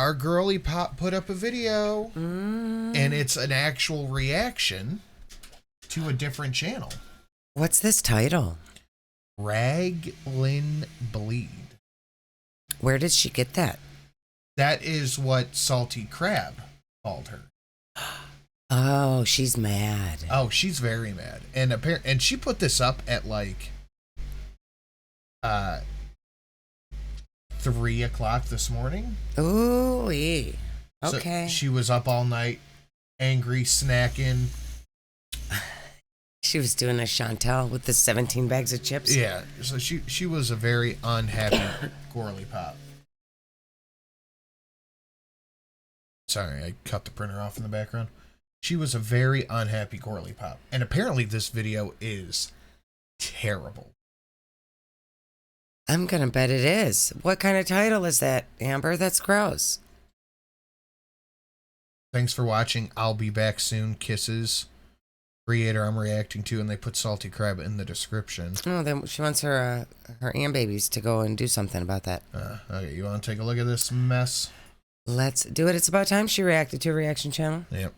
our girly pop put up a video, and it's an actual reaction to a different channel. What's this title? Raglan Bleed. Where did she get that? That is what Salty Crab called her. Oh, she's mad. Oh, she's very mad. And she put this up at like 3 o'clock this morning. Ooh, okay. So she was up all night, angry, snacking. She was doing a Chantel with the 17 bags of chips. Yeah, so she was a very unhappy Gorly Pop. Sorry, I cut the printer off in the background. She was a very unhappy Gorly Pop. And apparently this video is terrible. I'm gonna bet it is. What kind of title is that, Amber? That's gross. Thanks for watching. I'll be back soon. Kisses. Creator I'm reacting to, and they put Salty Crab in the description. Oh, then she wants her babies to go and do something about that. Okay, you want to take a look at this mess? Let's do it. It's about time she reacted to a reaction channel. Yep.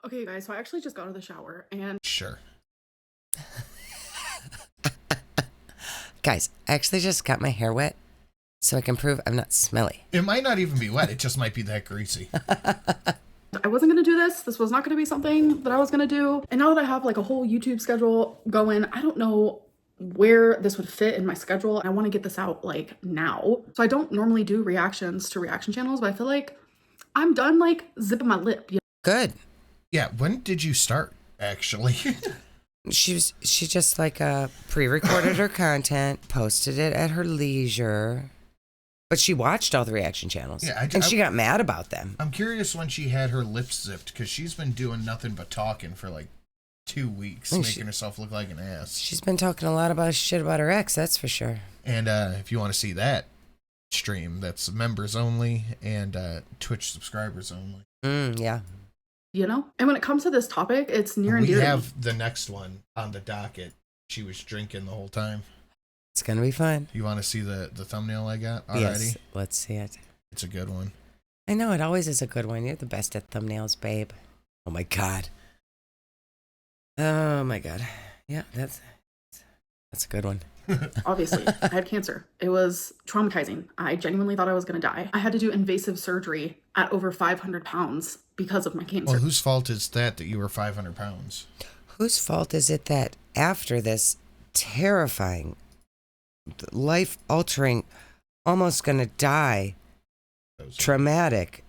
Okay, guys, so I actually just got out of the shower, and... Sure. Guys, I actually just got my hair wet, so I can prove I'm not smelly. It might not even be wet. It just might be that greasy. I wasn't going to do this. This was not going to be something that I was going to do. And now that I have like a whole YouTube schedule going, I don't know where this would fit in my schedule. I want to get this out like now. So I don't normally do reactions to reaction channels, but I feel like I'm done like zipping my lip. You know? Good. Yeah, when did you start, actually? She just like pre-recorded her content, posted it at her leisure. But she watched all the reaction channels. Yeah, and she got mad about them. I'm curious when she had her lips zipped, because she's been doing nothing but talking for like 2 weeks, making herself look like an ass. She's been talking a lot about shit about her ex, that's for sure. And if you want to see that stream, that's members only and Twitch subscribers only. Yeah. You know? And when it comes to this topic, it's near and dear. We have the next one on the docket. She was drinking the whole time. It's gonna be fun. You want to see the thumbnail I got already? Yes, let's see it. It's a good one. I know, it always is a good one. You're the best at thumbnails, babe. Oh my god. Oh my god. Yeah, that's a good one. Obviously, I had cancer. It was traumatizing. I genuinely thought I was going to die. I had to do invasive surgery at over 500 pounds because of my cancer. Well, whose fault is that you were 500 pounds? Whose fault is it that after this terrifying, life-altering, almost gonna die, traumatic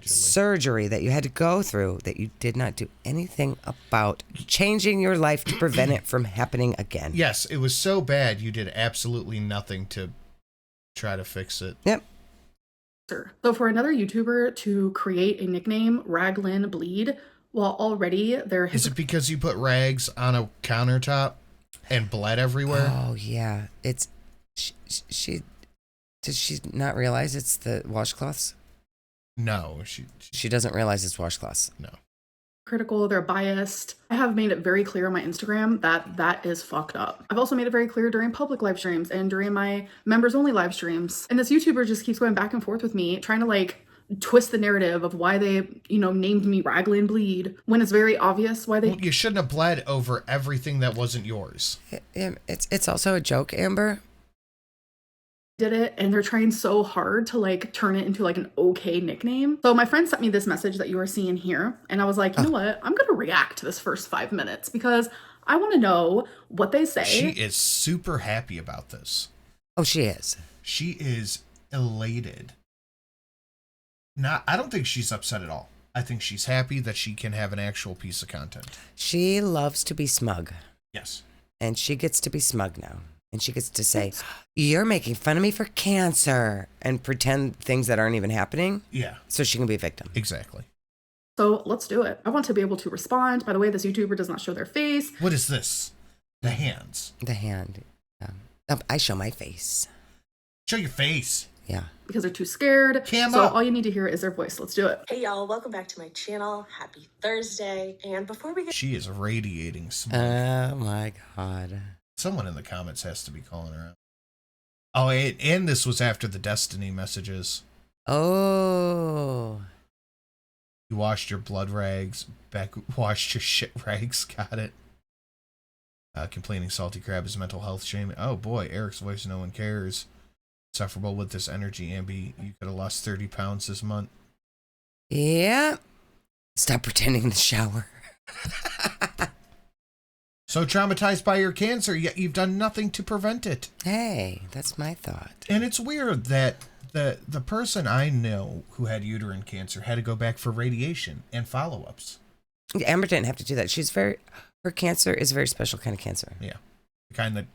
surgery that you had to go through, that you did not do anything about changing your life to prevent it from happening again? Yes, it was so bad you did absolutely nothing to try to fix it. Yep. So for another YouTuber to create a nickname, Raglan Bleed, while already there... Is it because you put rags on a countertop and bled everywhere? Oh, yeah. It's... She did she not realize it's the washcloths? No. She doesn't realize it's washcloths. No. Critical, they're biased. I have made it very clear on my Instagram that that is fucked up. I've also made it very clear during public live streams and during my members only live streams. And this YouTuber just keeps going back and forth with me, trying to like twist the narrative of why they, you know, named me Raglan Bleed when it's very obvious why they... Well, you shouldn't have bled over everything that wasn't yours. It's also a joke, Amber. Did it, and they're trying so hard to like turn it into like an okay nickname. So my friend sent me this message that you are seeing here, and I was like, you know what, I'm gonna react to this first 5 minutes because I want to know what they say. She is super happy about this. Oh, she is. She is elated. I don't think she's upset at all. I think she's happy that she can have an actual piece of content. She loves to be smug. Yes. And she gets to be smug now. And she gets to say, you're making fun of me for cancer, and pretend things that aren't even happening. Yeah. So she can be a victim. Exactly. So let's do it. I want to be able to respond. By the way, this YouTuber does not show their face. What is this? The hands. The hand. I show my face. Show your face. Yeah. Because they're too scared. Cam so up. all you need to hear is their voice. Let's do it. Hey y'all, welcome back to my channel. Happy Thursday. And before we get... She is radiating smoke. Oh my god. Someone in the comments has to be calling her out. Oh, and this was after the Destiny messages. Oh. You washed your blood rags. Beck washed your shit rags. Got it. Complaining salty crab is mental health shaming. Oh boy, Eric's voice, no one cares. Sufferable with this energy, Ambi. You could have lost 30 pounds this month. Yeah. Stop pretending to shower. So traumatized by your cancer, yet you've done nothing to prevent it. Hey, that's my thought. And it's weird that the person I know who had uterine cancer had to go back for radiation and follow-ups. Amber didn't have to do that. Her cancer is a very special kind of cancer. Yeah. The kind that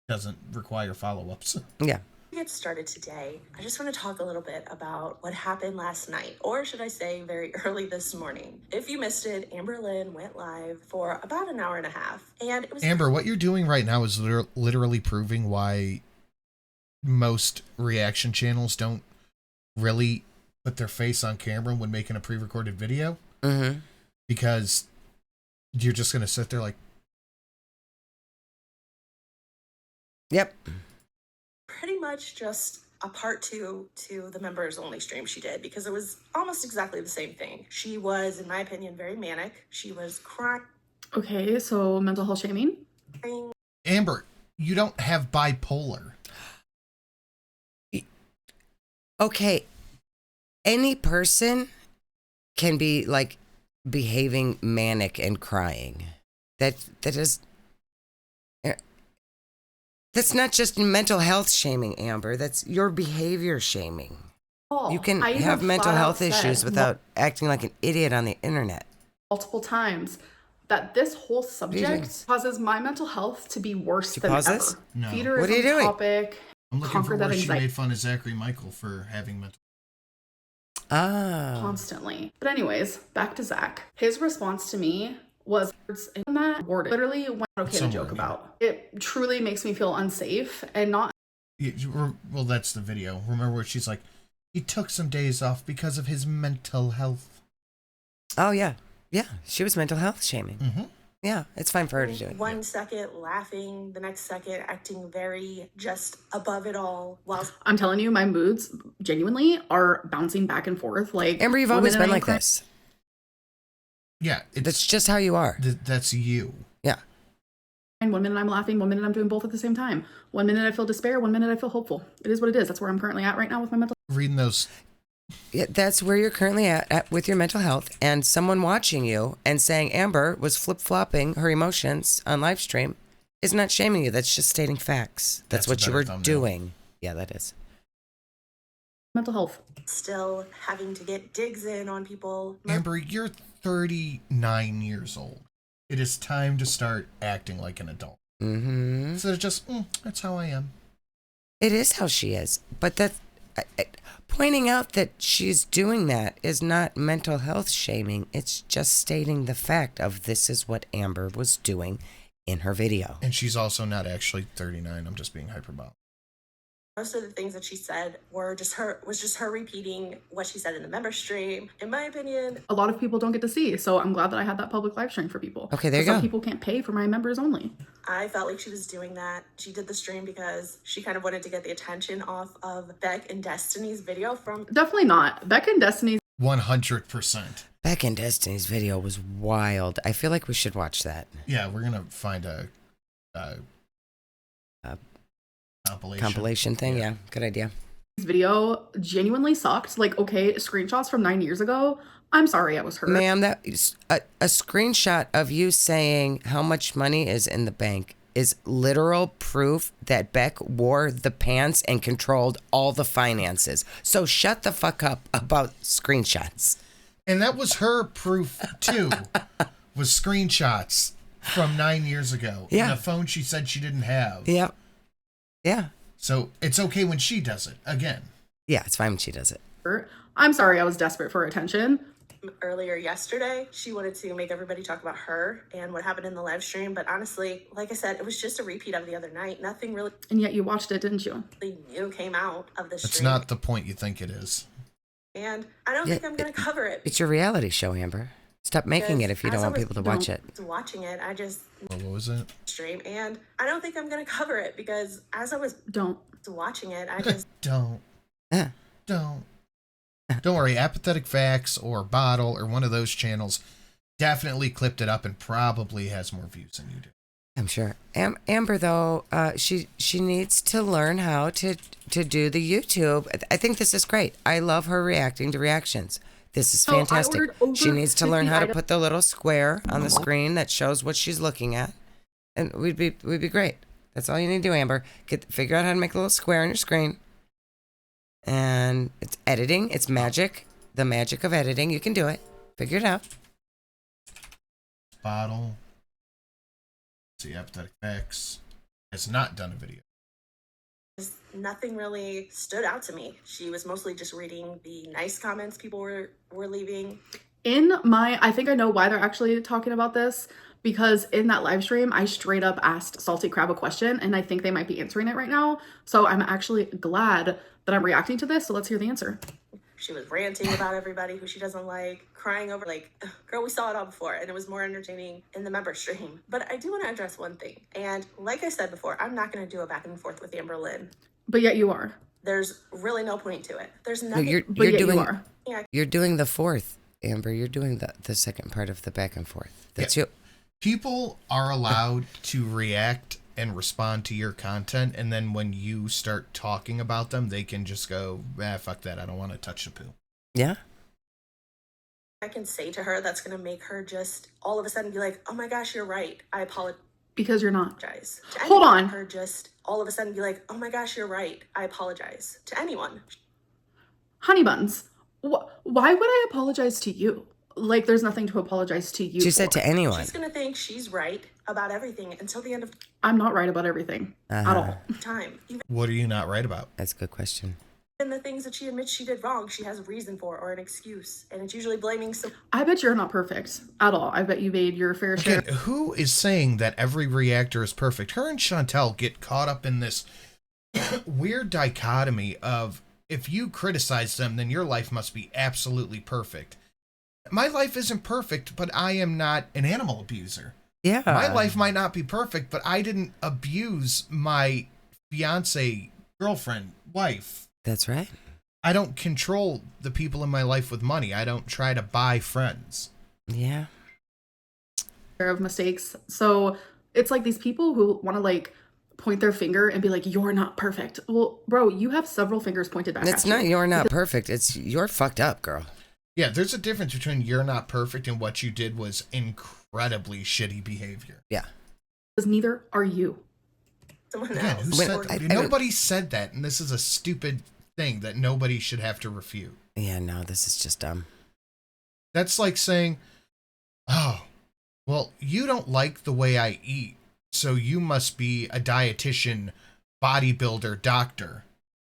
doesn't require follow-ups. Yeah. Get started today. I just want to talk a little bit about what happened last night, or should I say very early this morning. If you missed it, Amberlynn went live for about an hour and a half, and it was Amber, what you're doing right now is literally proving why most reaction channels don't really put their face on camera when making a pre-recorded video. Mm-hmm. Because you're just going to sit there like... Yep. pretty much just a part 2 to the members only stream she did, because it was almost exactly the same thing. She was, in my opinion, very manic. She was crying. Okay, so mental health shaming? Amber, you don't have bipolar. Okay. Any person can be like behaving manic and crying. That's not just mental health shaming, Amber. That's your behavior shaming. Oh, You can I have mental flat out health said issues without acting like an idiot on the internet. multiple times that this whole you doing? subject causes my mental health to be worse Did you than pause ever. this? No. Feeder What is are you on doing? topic. I'm looking Conquer for that where she anxiety. made fun of Zachary Michael for having mental... Ah. Constantly. But anyways, back to Zach. His response to me was in that word literally went okay to Somewhere, joke yeah. about. It truly makes me feel unsafe and not Well, that's the video. Remember where she's like, he took some days off because of his mental health. Oh, yeah. Yeah. She was mental health shaming. Mm-hmm. Yeah. It's fine for her to do it. One second laughing, the next second acting very just above it all, while I'm telling you, my moods genuinely are bouncing back and forth. Like Amber, you've one always minute been I'm like crying- this. Yeah, That's just how you are. that's you. Yeah. And 1 minute I'm laughing, 1 minute I'm doing both at the same time. 1 minute I feel despair, 1 minute I feel hopeful. It is what it is. That's where I'm currently at right now with my mental. Reading those... Yeah, that's where you're currently at with your mental health, and someone watching you and saying Amber was flip-flopping her emotions on live stream is not shaming you. That's just stating facts. That's a what you better were thumbnail. doing. Yeah, that is. Mental health. still having to get digs in on people. Amber, you're 39 years old. It is time to start acting like an adult. Mm-hmm. So it's just, that's how I am. It is how she is. But that pointing out that she's doing that is not mental health shaming. It's just stating the fact of this is what Amber was doing in her video. And she's also not actually 39. I'm just being hyperbolic. Most of the things that she said were just her repeating what she said in the member stream. In my opinion, A lot of people don't get to see, so I'm glad that I had that public live stream for people. Okay, there you Some go. people can't pay for my members only. I felt like she was doing that. She did the stream because she kind of wanted to get the attention off of Beck and Destiny's video from Definitely not. Becca and Destiny's 100%. Beck and Destiny's video was wild. I feel like we should watch that. Yeah, we're going to find a Compilation thing, yeah. Good idea. video genuinely sucked. Like, okay, screenshots from 9 years ago. I'm sorry I was hurt. Ma'am, that is a screenshot of you saying how much money is in the bank is literal proof that Beck wore the pants and controlled all the finances. So shut the fuck up about screenshots. And that was her proof, too, was screenshots from 9 years ago. Yeah. And a phone she said she didn't have. Yeah. Yeah. So it's okay when she does it, again. Yeah, it's fine when she does it. I'm sorry I was desperate for attention. earlier yesterday. She wanted to make everybody talk about her and what happened in the live stream. But honestly, like I said, it was just a repeat of the other night. Nothing really And yet you watched it, didn't you? new came out of the stream. It's not the point you think it is. And I don't Yeah, think I'm going to cover it. It's your reality show, Amber. Stop making it if you don't want people to watch it. Watching it, I just What was it? stream, and I don't think I'm going to cover it because as I was Don't. watching it, I just Don't. Yeah. Don't. Don't worry, Apathetic Facts or Bottle or one of those channels definitely clipped it up and probably has more views than you do. I'm sure. Amber, though, she needs to learn how to do the YouTube. I think this is great. I love her reacting to reactions. This is fantastic. She needs to learn how to put the little square on the screen that shows what she's looking at, and we'd be great. That's all you need to do, Amber. Figure out how to make a little square on your screen. And it's editing. It's magic. The magic of editing. You can do it. Figure it out. Bottle. See, Apathetic Facts has not done a video. Nothing really stood out to me. She was mostly just reading the nice comments people were leaving. I think I know why they're actually talking about this, because in that live stream, I straight up asked Salty Crab a question, and I think they might be answering it right now. So I'm actually glad that I'm reacting to this. So let's hear the answer. She was ranting about everybody who she doesn't like, crying over, like, girl, we saw it all before, and it was more entertaining in the member stream. But I do want to address one thing. And like I said before, I'm not going to do a back and forth with Amberlynn. But yet you are. There's really no point to it. There's nothing. No, you're doing the fourth, Amber. You're doing the second part of the back and forth. That's you. People are allowed to react and respond to your content, and then when you start talking about them, they can just go, fuck that, I don't want to touch the poo. Yeah. I can say to her that's going to make her just all of a sudden be like, oh my gosh, you're right. I apologize. Because you're not. Hold on. Her just all of a sudden be like, oh my gosh, you're right. I apologize to anyone. Honey buns, why would I apologize to you? Like, there's nothing to apologize to you She said to anyone. She's going to think she's right about everything until the end of I'm not right about everything at all. time. Even What are you not right about? That's a good question. the things that she admits she did wrong, she has a reason for or an excuse. And it's usually blaming some. I bet you're not perfect at all. I bet you made your fair share. Again, who is saying that every reactor is perfect? Her and Chantel get caught up in this weird dichotomy of, if you criticize them, then your life must be absolutely perfect. My life isn't perfect, but I am not an animal abuser. Yeah. My life might not be perfect, but I didn't abuse my fiance, girlfriend, wife. That's right. I don't control the people in my life with money. I don't try to buy friends. Yeah. Of mistakes. So it's like these people who want to like point their finger and be like, you're not perfect. Well, bro, you have several fingers pointed back It's at not you. you're not perfect. It's you're fucked up, girl. Yeah, there's a difference between you're not perfect and what you did was incredibly shitty behavior. Yeah. Because neither are you. Someone Again, else. nobody said that, and this is a stupid thing that nobody should have to refute. Yeah, no, this is just dumb. That's like saying, oh, well, you don't like the way I eat, so you must be a dietitian, bodybuilder, doctor.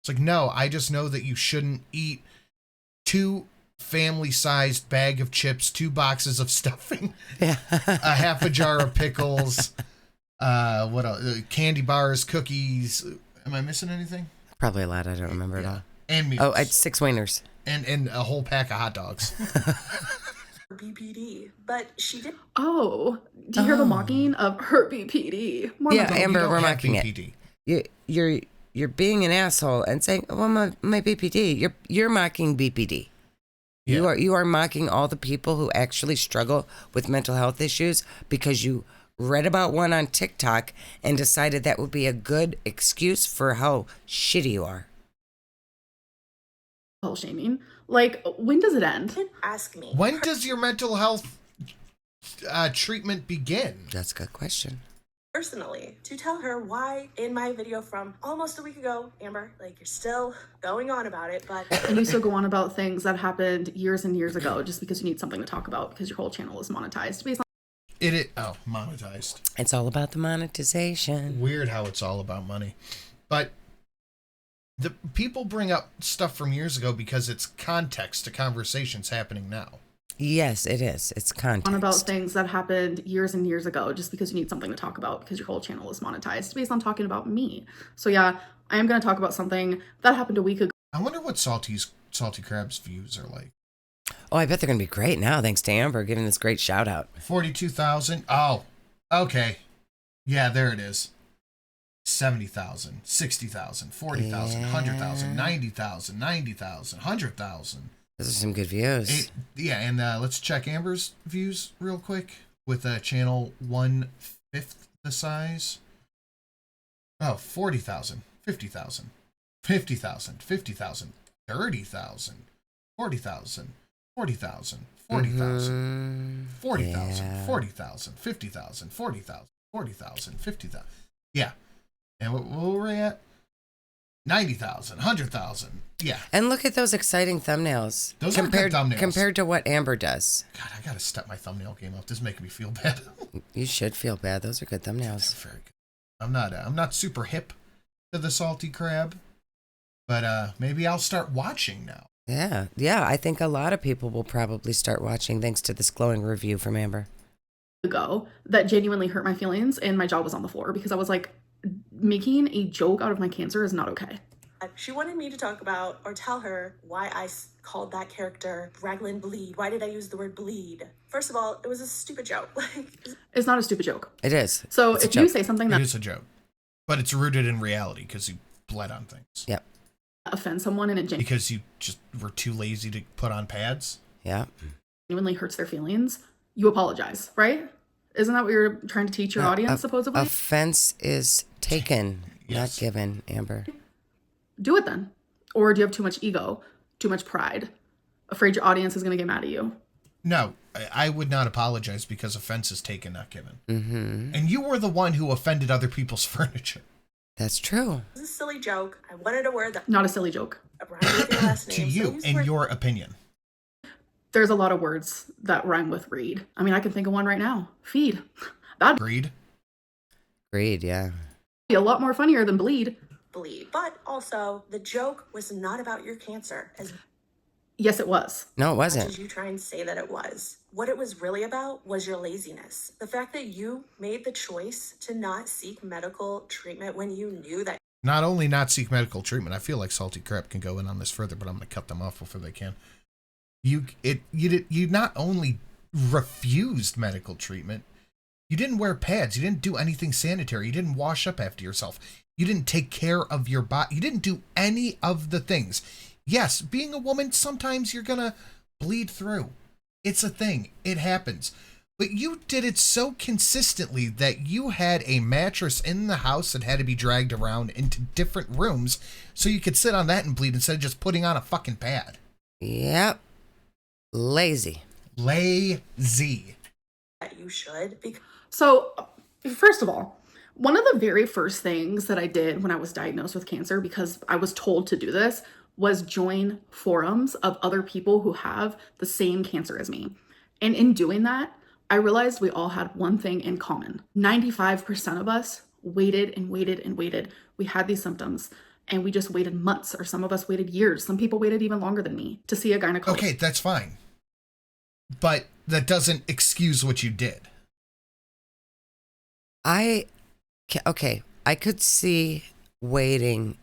It's like, no, I just know that you shouldn't eat 2 family-sized bag of chips, 2 boxes of stuffing, Yeah. a half a jar of pickles, what else? Candy bars, cookies. Am I missing anything? Probably a lot. I don't remember it all. And meats. Oh, I had 6 wieners. And a whole pack of hot dogs. BPD, but she did. Oh, do you hear the mocking of her BPD? Yeah, No, Amber, you don't we're have mocking BPD. it. You're being an asshole and saying, "Oh, my BPD." You're mocking BPD. Yeah. You are mocking all the people who actually struggle with mental health issues because you read about one on TikTok and decided that would be a good excuse for how shitty you are. Shaming. Like, when does it end? Didn't ask me. When does your mental health treatment begin? That's a good question. Personally, to tell her why in my video from almost a week ago, Amber, like, you're still going on about it, but And you still go on about things that happened years and years ago just because you need something to talk about because your whole channel is monetized. Based on Monetized. It's all about the monetization. Weird how it's all about money. But the people bring up stuff from years ago because it's context to conversations happening now. Yes, it is. It's context. on about things that happened years and years ago just because you need something to talk about because your whole channel is monetized based on talking about me. So yeah, I am going to talk about something that happened a week ago. I wonder what Salty Crab's views are like. Oh, I bet they're going to be great now, thanks to Amber giving this great shout out. 42,000. Oh, okay. Yeah, there it is. 70,000, 60,000, 40,000, 100,000, 90,000, 90,000, 100,000. Those are some good views. And let's check Amber's views real quick with channel 1/5 the size. Oh, 40,000, 50,000, 50,000, 50,000, 30,000, 40,000, 40,000, 40,000, 40,000, 40,000, 50,000, 40,000, 40,000, 50,000. Yeah. And what were we at? 90,000, 100,000. Yeah. And look at those exciting thumbnails. Those are good thumbnails. Compared to what Amber does. God, I got to step my thumbnail game up. This is making me feel bad. You should feel bad. Those are good thumbnails. They're very good. I'm not super hip to the salty crab, but maybe I'll start watching now. Yeah. I think a lot of people will probably start watching thanks to this glowing review from Amber. Ago that genuinely hurt my feelings, and my jaw was on the floor because I was like, making a joke out of my cancer is not okay. She wanted me to talk about or tell her why I called that character Raglan Bleed. Why did I use the word bleed? First of all, it was a stupid joke. It's not a stupid joke. It is. So if you say something that is a joke, but it's rooted in reality because you bled on things. Yep. Offend someone and it because you just were too lazy to put on pads. Yeah. Genuinely hurts their feelings, you apologize, right? Isn't that what you're trying to teach your audience, supposedly? Offense is taken, yes. not given, Amber. Do it then. Or do you have too much ego, too much pride, afraid your audience is going to get mad at you? No, I would not apologize because offense is taken, not given. Mm-hmm. And you were the one who offended other people's furniture. That's true. It was a silly joke. I wanted a word that... Not a silly joke. rhymed with your last To name, you, in your opinion. There's a lot of words that rhyme with read. I mean, I can think of one right now. Feed. That'd Greed? Greed, yeah. be a lot more funnier than bleed. Bleed. But also, the joke was not about your cancer. As Yes, it was. No, it much as wasn't. you try and say that it was. What it was really about was your laziness. The fact that you made the choice to not seek medical treatment when you knew that. Not only not seek medical treatment, I feel like Salty Crap can go in on this further, but I'm going to cut them off before they can. You not only refused medical treatment, you didn't wear pads, you didn't do anything sanitary, you didn't wash up after yourself, you didn't take care of your body, you didn't do any of the things. Yes, being a woman, sometimes you're gonna bleed through. It's a thing. It happens. But you did it so consistently that you had a mattress in the house that had to be dragged around into different rooms so you could sit on that and bleed instead of just putting on a fucking pad. Yep. Lazy. Lazy. That you should. So, first of all, one of the very first things that I did when I was diagnosed with cancer, because I was told to do this, was join forums of other people who have the same cancer as me. And in doing that, I realized we all had one thing in common. 95% of us waited and waited and waited. We had these symptoms and we just waited months, or some of us waited years. Some people waited even longer than me to see a gynecologist. Okay, that's fine. But that doesn't excuse what you did. I could see waiting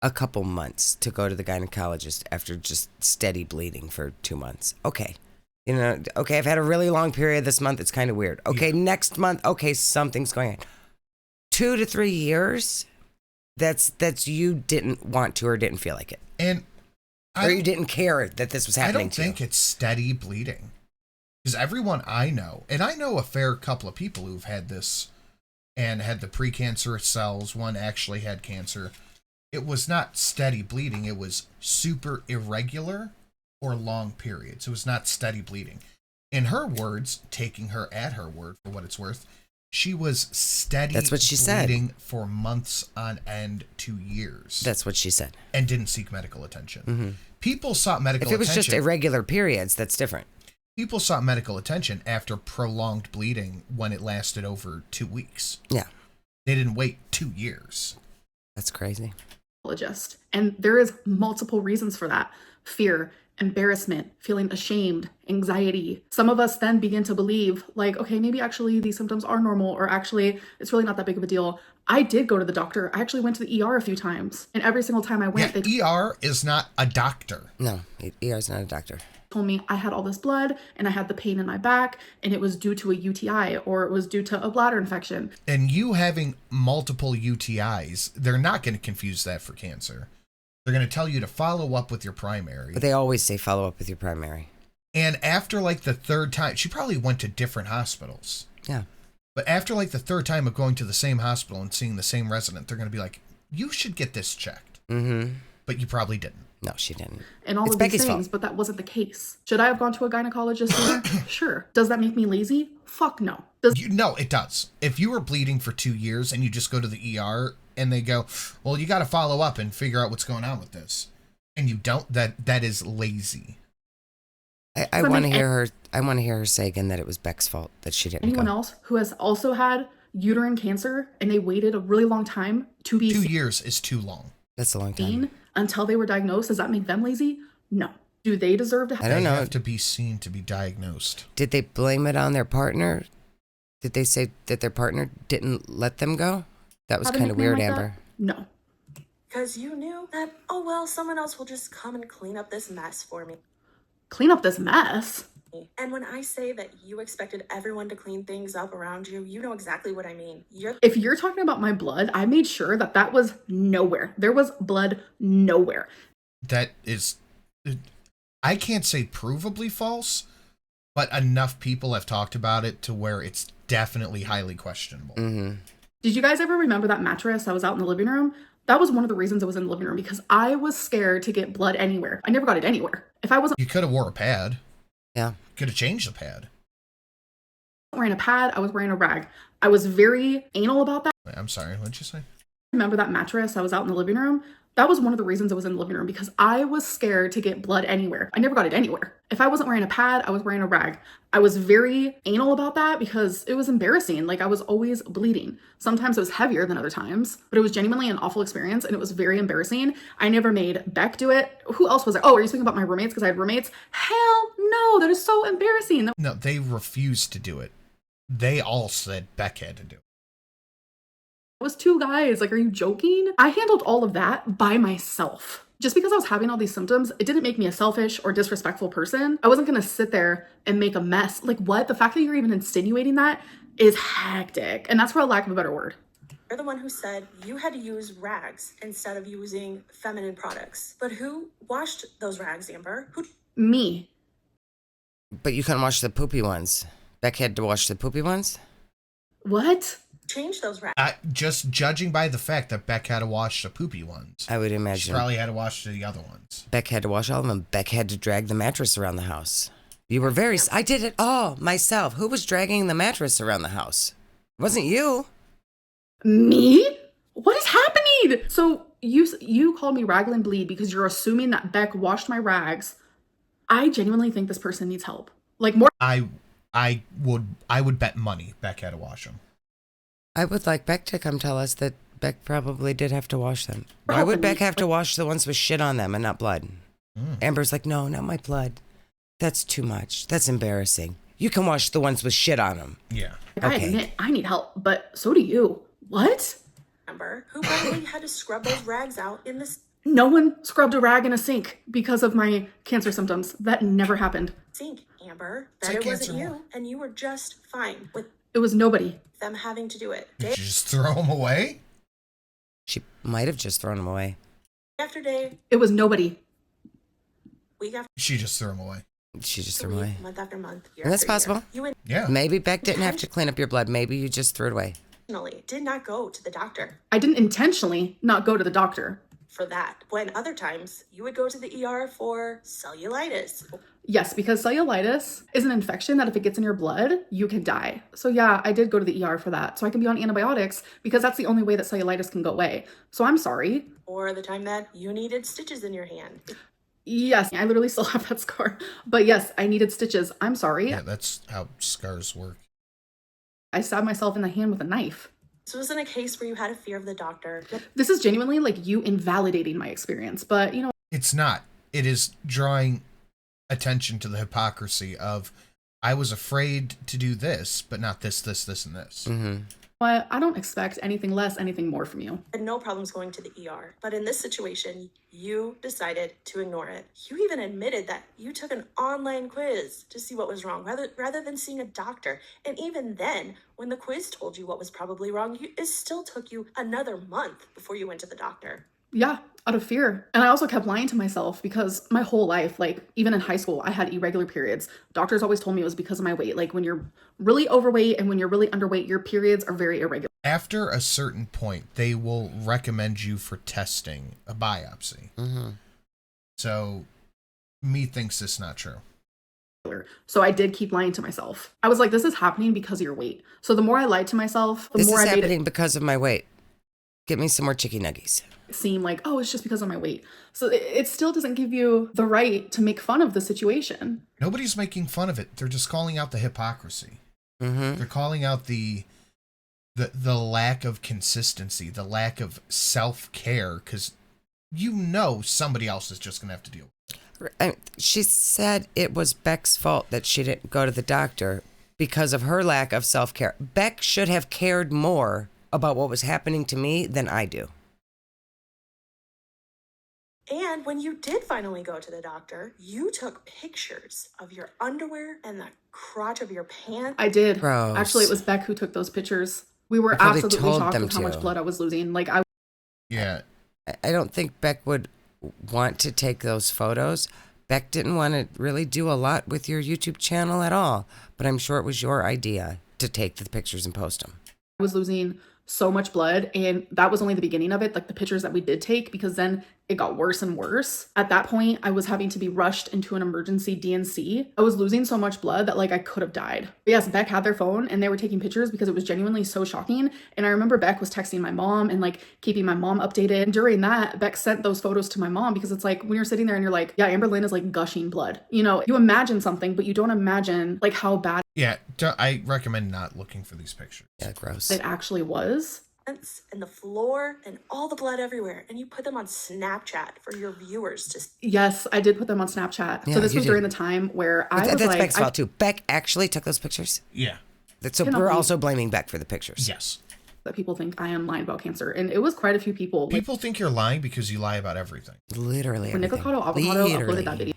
a couple months to go to the gynecologist after just steady bleeding for 2 months. Okay. I've had a really long period this month. It's kind of weird. Okay, next month, okay, something's going on. 2 to 3 years, that's you didn't want to or didn't feel like it. Or you didn't care that this was happening to you. I don't think it's steady bleeding. Because everyone I know, and I know a fair couple of people who've had this and had the precancerous cells, one actually had cancer. It was not steady bleeding. It was super irregular or long periods. It was not steady bleeding. In her words, taking her at her word for what it's worth, she was steady That's what she bleeding said. for months on end to years. That's what she said. And didn't seek medical attention. Mm-hmm. People sought medical attention. If it was attention. just irregular periods, that's different. People sought medical attention after prolonged bleeding when it lasted over 2 weeks. Yeah. They didn't wait 2 years. That's crazy. And there is multiple reasons for that. Fear, embarrassment, feeling ashamed, anxiety. Some of us then begin to believe like, okay, maybe actually these symptoms are normal, or actually it's really not that big of a deal. I did go to the doctor. I actually went to the ER a few times, and every single time I went, ER is not a doctor. No, ER is not a doctor. Told me I had all this blood and I had the pain in my back and it was due to a UTI or it was due to a bladder infection. And you having multiple UTIs, they're not going to confuse that for cancer. They're going to tell you to follow up with your primary. But they always say follow up with your primary. And after like the third time, she probably went to different hospitals. Yeah. But after like the third time of going to the same hospital and seeing the same resident, they're going to be like, you should get this checked. Mm-hmm. But you probably didn't. No, she didn't. And all It's of these Becky's things, fault. but that wasn't the case. Should I have gone to a gynecologist sooner? Sure. Does that make me lazy? Fuck no. No, it does. If you were bleeding for 2 years and you just go to the ER and they go, well, you got to follow up and figure out what's going on with this, and you don't, that is lazy. I want to hear her. I want to hear her say again that it was Beck's fault that she didn't. Anyone go. else who has also had uterine cancer and they waited a really long time to be 2 years is too long. That's a long time. seen until they were diagnosed, does that make them lazy? No. Do they deserve to I don't They know. have to be seen to be diagnosed. Did they blame it on their partner? Did they say that their partner didn't let them go? That was have a kind of nickname weird, like Amber. that? No. Because you knew that, oh well, someone else will just come and clean up this mess for me. Clean up this mess. And when I say that you expected everyone to clean things up around you, you know exactly what I mean. If you're talking about my blood, I made sure that that was nowhere. There was blood nowhere. That is, I can't say provably false, but enough people have talked about it to where it's definitely highly questionable. Mm-hmm. Did you guys ever remember that mattress that was out in the living room? That was one of the reasons it was in the living room, because I was scared to get blood anywhere. I never got it anywhere. If I wasn't You could have wore a pad. Yeah. Could have changed the pad. wearing a pad, I was wearing a rag. I was very anal about that. I'm sorry, what'd you say? Remember that mattress that was out in the living room? That was one of the reasons it was in the living room, because I was scared to get blood anywhere. I never got it anywhere. If I wasn't wearing a pad, I was wearing a rag. I was very anal about that because it was embarrassing. Like, I was always bleeding. Sometimes it was heavier than other times, but it was genuinely an awful experience and it was very embarrassing. I never made Beck do it. Who else was there? Oh, are you speaking about my roommates because I had roommates? Hell no, that is so embarrassing. No, they refused to do it. They all said Beck had to do it. It was 2 guys. Like, are you joking? I handled all of that by myself. Just because I was having all these symptoms, it didn't make me a selfish or disrespectful person. I wasn't going to sit there and make a mess. Like, what? The fact that you're even insinuating that is hectic. And that's for a lack of a better word. You're the one who said you had to use rags instead of using feminine products. But who washed those rags, Amber? Who? Me. But you couldn't wash the poopy ones. Beck had to wash the poopy ones? What? Changed those rags? Just judging by the fact that Beck had to wash the poopy ones. I would She imagine. probably had to wash the other ones. Beck had to wash all of them. Beck had to drag the mattress around the house. You were very... I did it all myself. Who was dragging the mattress around the house? It wasn't you. Me? What is happening? So you called me Raglan Bleed because you're assuming that Beck washed my rags. I genuinely think this person needs help. Like, more. I would bet money Beck had to wash them. I would like Beck to come tell us that Beck probably did have to wash them. Why would Beck have to wash the ones with shit on them and not blood? Amber's like, no, not my blood. That's too much. That's embarrassing. You can wash the ones with shit on them. Yeah. I admit I need help, but so do you. What? Amber, who probably had to scrub those rags out in the No one scrubbed a rag in a sink because of my cancer symptoms. That never happened. sink, Amber. It's That like it wasn't cancer you, more. and you were just fine with It was nobody. them having to do it. Did Day you just throw them away? She might have just thrown them away. after day, It was nobody. week after She just threw them away. She just threw week, them away. month after month, year And that's after year. possible. You Yeah. Maybe Beck didn't have to clean up your blood. Maybe you just threw it away. intentionally did not go to the doctor I didn't intentionally not go to the doctor. for that, when other times you would go to the ER for cellulitis. Yes, because cellulitis is an infection that if it gets in your blood, you can die. So yeah, I did go to the ER for that. So I can be on antibiotics because that's the only way that cellulitis can go away. So I'm sorry. Or the time that you needed stitches in your hand. Yes, I literally still have that scar. But yes, I needed stitches. I'm sorry. Yeah, that's how scars work. I stabbed myself in the hand with a knife. This wasn't a case where you had a fear of the doctor. This is genuinely like you invalidating my experience. But you know, It's not. It is drawing attention to the hypocrisy of, I was afraid to do this, but not this, this, this, and this. Mm-hmm. what? I don't expect anything less, anything more from you. Had no problems going to the ER. But in this situation, you decided to ignore it. You even admitted that you took an online quiz to see what was wrong rather than seeing a doctor. And even then, when the quiz told you what was probably wrong, it still took you another month before you went to the doctor. Yeah, out of fear. And I also kept lying to myself because my whole life, like even in high school, I had irregular periods. Doctors always told me it was because of my weight. Like when you're really overweight and when you're really underweight, your periods are very irregular. After a certain point, they will recommend you for testing a biopsy. Mm-hmm. So, me thinks this is not true. So I did keep lying to myself. I was like, this is happening because of your weight. So the more I lied to myself, the more I made it happening because of my weight. Get me some more chicken nuggies. Seem like, oh, it's just because of my weight. So it still doesn't give you the right to make fun of the situation. Nobody's making fun of it. They're just calling out the hypocrisy. Mm-hmm. They're calling out the lack of consistency, the lack of self-care, because somebody else is just going to have to deal with it. She said it was Beck's fault that she didn't go to the doctor because of her lack of self-care. Beck should have cared more about what was happening to me than I do. And when you did finally go to the doctor, you took pictures of your underwear and the crotch of your pants. I did. Gross. Actually, it was Beck who took those pictures. We were absolutely shocked with how much blood I was losing. Like Yeah. I don't think Beck would want to take those photos. Beck didn't want to really do a lot with your YouTube channel at all, but I'm sure it was your idea to take the pictures and post them. I was losing so much blood, and that was only the beginning of it, like the pictures that we did take, because then it got worse and worse. At that point, I was having to be rushed into an emergency DNC. I was losing so much blood that like I could have died. But yes, Beck had their phone and they were taking pictures because it was genuinely so shocking. And I remember Beck was texting my mom and like keeping my mom updated. And during that, Beck sent those photos to my mom because it's like when you're sitting there and you're like, yeah, Amberlynn is like gushing blood. You know, you imagine something, but you don't imagine like how bad. Yeah, I recommend not looking for these pictures. Yeah, gross. It actually was. And the floor and all the blood everywhere, and you put them on Snapchat for your viewers to see. Yes, I did put them on Snapchat. Yeah, so this was during the time where I was that's like, Beck's fault too. Beck actually took those pictures. Yeah. So we're also blaming Beck for the pictures. Yes. That people think I am lying about cancer, and it was quite a few people. People think you're lying because you lie about everything. Literally When everything. Nicocado Avocado uploaded that video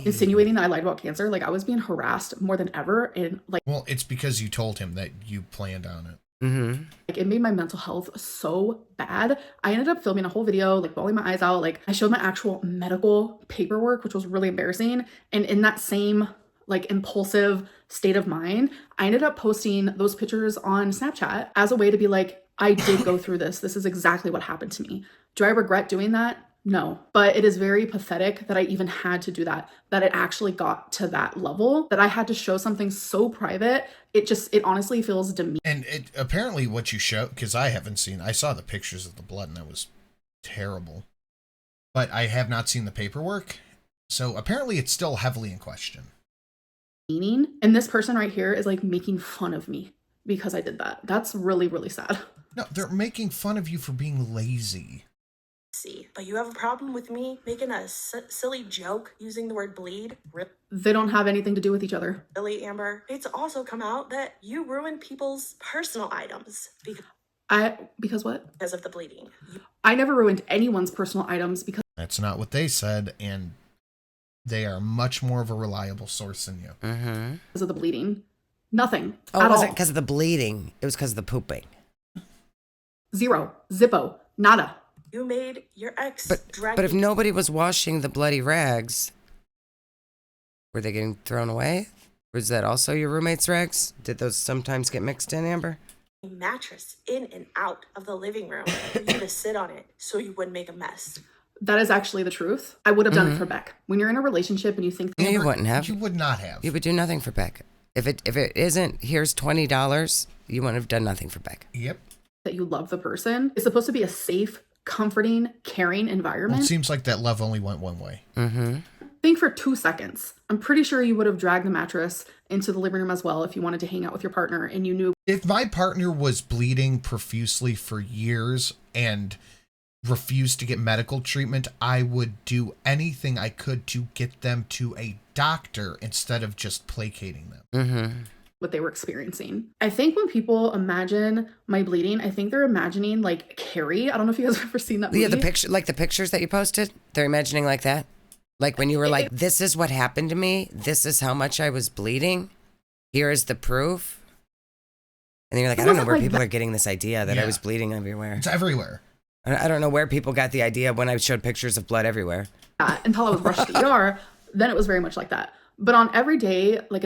insinuating that I lied about cancer, like I was being harassed more than ever, and like, well, it's because you told him that you planned on it. Mm-hmm. Like it made my mental health so bad. I ended up filming a whole video, like bawling my eyes out. Like I showed my actual medical paperwork, which was really embarrassing. And in that same like impulsive state of mind, I ended up posting those pictures on Snapchat as a way to be like, I did go through this. This is exactly what happened to me. Do I regret doing that? No, but it is very pathetic that I even had to do that it actually got to that level, that I had to show something so private. It honestly feels demeaning. And it apparently what you show, because I saw the pictures of the blood and that was terrible, but I have not seen the paperwork. So apparently it's still heavily in question. And this person right here is like making fun of me because I did that. That's really, really sad. No, they're making fun of you for being lazy. But you have a problem with me making a silly joke using the word bleed? They don't have anything to do with each other. Really, Amber? It's also come out that you ruin people's personal items because what? Because of the bleeding. I never ruined anyone's personal items because that's not what they said, and they are much more of a reliable source than you. Mm-hmm. Because of the bleeding. Nothing. Oh, it wasn't because of the bleeding. It was because of the pooping. Zero. Zippo. Nada. You made your ex but if nobody was washing the bloody rags, were they getting thrown away? Was that also your roommate's rags? Did those sometimes get mixed in, Amber? Mattress in and out of the living room for you to sit on it so you wouldn't make a mess. That is actually the truth. I would have done it for Beck. When you're in a relationship and you think no, you wouldn't have. You would not have. You would do nothing for Beck. If it isn't, here's $20, you wouldn't have done nothing for Beck. Yep. That you love the person. It's supposed to be a safe, comforting, caring environment. Well, it seems like that love only went one way. Mm-hmm. Think for 2 seconds. I'm pretty sure you would have dragged the mattress into the living room as well if you wanted to hang out with your partner and you knew. If my partner was bleeding profusely for years and refused to get medical treatment, I would do anything I could to get them to a doctor instead of just placating them. Mm-hmm. What they were experiencing. I think when people imagine my bleeding, I think they're imagining like Carrie. I don't know if you guys have ever seen that movie. Yeah, the pictures that you posted, they're imagining like that. Like when you were like, this is what happened to me. This is how much I was bleeding. Here is the proof. And then you're like, I don't know where people are getting this idea that I was bleeding everywhere. It's everywhere. I don't know where people got the idea when I showed pictures of blood everywhere. Until I was rushed to the ER, then it was very much like that. But on an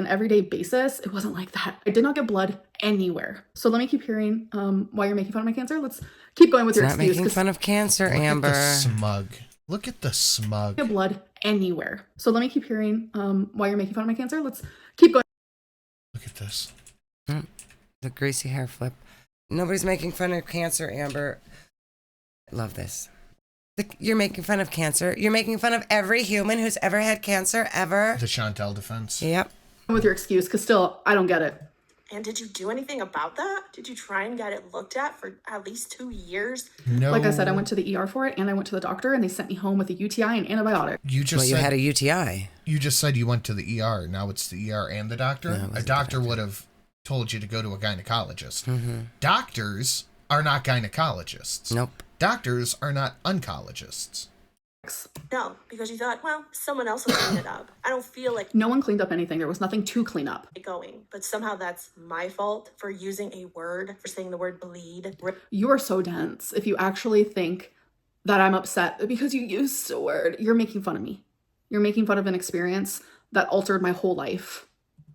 everyday basis, it wasn't like that. I did not get blood anywhere. So let me keep hearing why you're making fun of my cancer. Let's keep going with your Not excuse. making fun of cancer, Look Amber. at the smug. Look at the smug. Get blood anywhere. So let me keep hearing why you're making fun of my cancer. Let's keep going. Look at this. The greasy hair flip. Nobody's making fun of cancer, Amber. I love this. You're making fun of cancer. You're making fun of every human who's ever had cancer, ever. The Chantel defense. Yep. With your excuse, because still, I don't get it. And did you do anything about that? Did you try and get it looked at for at least 2 years? No. Like I said, I went to the ER for it, and I went to the doctor, and they sent me home with a UTI and antibiotic. You just Well, you said, had a UTI. You just said you went to the ER. Now it's the ER and the doctor. No, it was A the doctor doctor. would have told you to go to a gynecologist. Mm-hmm. Doctors are not gynecologists. Nope. Doctors are not oncologists. No, because you thought, well, someone else will clean it up. I don't feel like No one cleaned up anything. There was nothing to clean up. going. But somehow that's my fault for using a word, for saying the word bleed. You are so dense. If you actually think that I'm upset because you used a word, you're making fun of me. You're making fun of an experience that altered my whole life.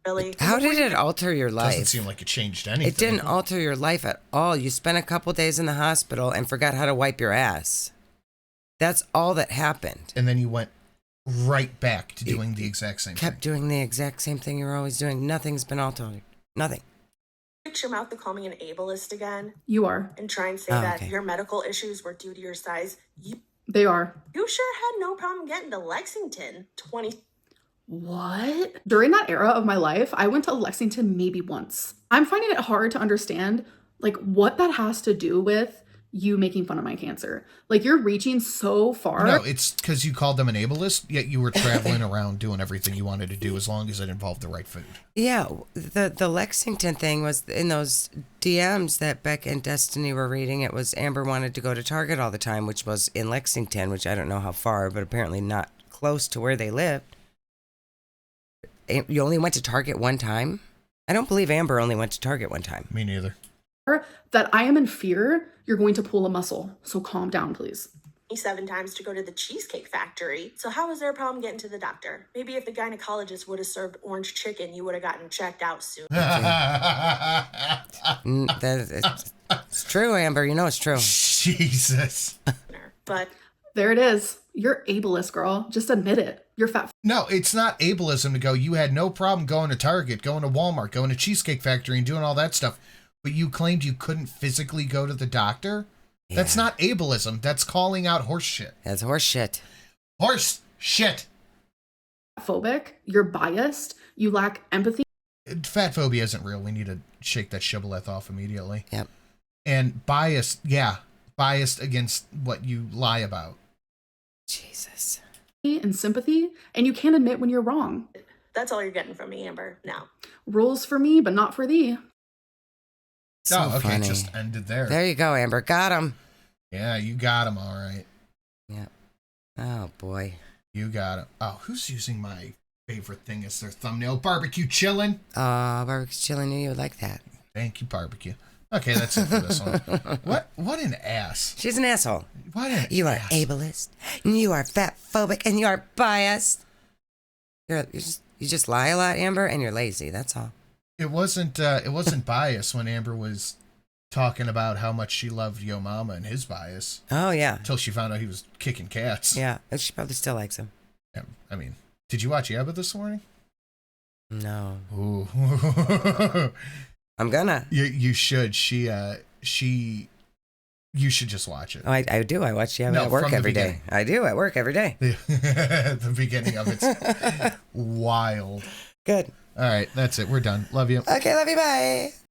Really? How did it alter your life? Doesn't seem like it changed anything. It didn't alter your life at all. You spent a couple days in the hospital and forgot how to wipe your ass. That's all that happened. And then you went right back to doing the exact same Kept thing. doing the exact same thing you were always doing. Nothing's been altered. Nothing. Fix your mouth to call me an ableist again You are. and try and say Oh, that okay. your medical issues were due to your size. They are. You sure had no problem getting to Lexington 20. What? During that era of my life, I went to Lexington maybe once. I'm finding it hard to understand, like, what that has to do with you making fun of my cancer. Like, you're reaching so far. No, it's because you called them an ableist, yet you were traveling around doing everything you wanted to do as long as it involved the right food. Yeah, the Lexington thing was in those DMs that Beck and Destiny were reading. It was Amber wanted to go to Target all the time, which was in Lexington, which I don't know how far, but apparently not close to where they lived. You only went to Target one time? I don't believe Amber only went to Target one time. Me neither. That I am in fear you're going to pull a muscle. So calm down, please. 7 times to go to the Cheesecake Factory. So how was there a problem getting to the doctor? Maybe if the gynecologist would have served orange chicken, you would have gotten checked out soon. It's true, Amber. You know it's true. Jesus. But There it is. You're ableist, girl. Just admit it. You're fat. No, it's not ableism to go, you had no problem going to Target, going to Walmart, going to Cheesecake Factory and doing all that stuff, but you claimed you couldn't physically go to the doctor? Yeah. That's not ableism. That's calling out horse shit. That's horse shit. Horse shit. Phobic. You're biased. You lack empathy. Fat phobia isn't real. We need to shake that shibboleth off immediately. Yep. And biased, yeah, biased against what you lie about. Jesus. And sympathy. And you can't admit when you're wrong. that's all you're getting from me, Amber, now. Rules for me, but not for thee. So oh, okay, funny. it just ended there. There you go, Amber. Got him. Yeah, you got him, all right. Yeah. Oh, boy. You got him. Oh, who's using my favorite thing as their thumbnail? Barbecue chillin'. Barbecue chilling. Knew you would like that. Thank you, barbecue. Okay, that's it for this one. What an ass. She's an asshole. What an You are ass. ableist. You are fat phobic, and you are biased. You just lie a lot, Amber, and you're lazy. That's all. It wasn't bias when Amber was talking about how much she loved Yo Mama and his bias Oh yeah, until she found out he was kicking cats. yeah. She probably still likes him. Yeah, I mean, did you watch Yabba this morning? No, Ooh. I'm gonna. You should. You should just watch it. Oh, I do. I watch Yabba No, at work from the every day. beginning. I do at work every day. The beginning of it's wild. Good. All right, that's it. We're done. Love you. Okay, love you. Bye.